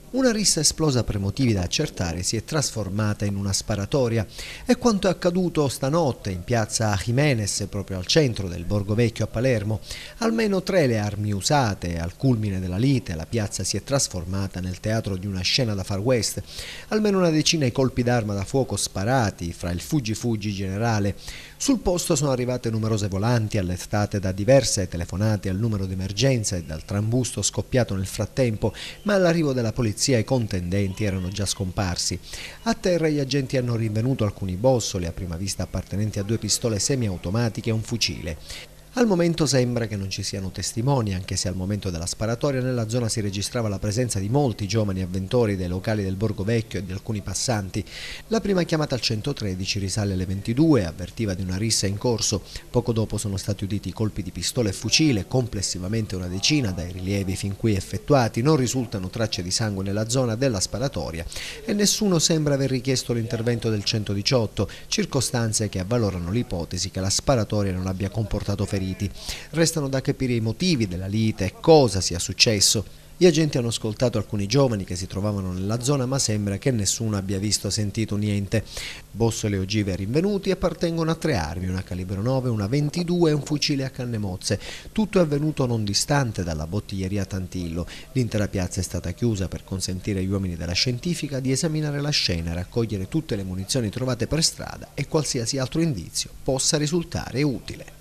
Una rissa esplosa per motivi da accertare si è trasformata in una sparatoria. È quanto è accaduto stanotte in piazza Jiménez, proprio al centro del Borgo Vecchio a Palermo. Almeno 3 le armi usate. Al culmine della lite la piazza si è trasformata nel teatro di una scena da Far West. Almeno una decina i colpi d'arma da fuoco sparati fra il fuggi-fuggi generale. Sul posto sono arrivate numerose volanti allertate da diverse telefonate al numero d'emergenza e dal trambusto scoppiato nel frattempo, ma all'arrivo della polizia i contendenti erano già scomparsi. A terra gli agenti hanno rinvenuto alcuni bossoli, a prima vista appartenenti a 2 pistole semiautomatiche e un fucile. Al momento sembra che non ci siano testimoni, anche se al momento della sparatoria nella zona si registrava la presenza di molti giovani avventori dei locali del Borgo Vecchio e di alcuni passanti. La prima chiamata al 113 risale alle 22, avvertiva di una rissa in corso. Poco dopo sono stati uditi colpi di pistola e fucile, complessivamente una decina. Dai rilievi fin qui effettuati non risultano tracce di sangue nella zona della sparatoria e nessuno sembra aver richiesto l'intervento del 118, circostanze che avvalorano l'ipotesi che la sparatoria non abbia comportato feriti. Restano da capire i motivi della lite e cosa sia successo. Gli agenti hanno ascoltato alcuni giovani che si trovavano nella zona, ma sembra che nessuno abbia visto o sentito niente. Bossole e ogive rinvenuti appartengono a 3 armi, una calibro 9, una 22 e un fucile a canne mozze. Tutto è avvenuto non distante dalla bottiglieria Tantillo. L'intera piazza è stata chiusa per consentire agli uomini della scientifica di esaminare la scena e raccogliere tutte le munizioni trovate per strada e qualsiasi altro indizio possa risultare utile.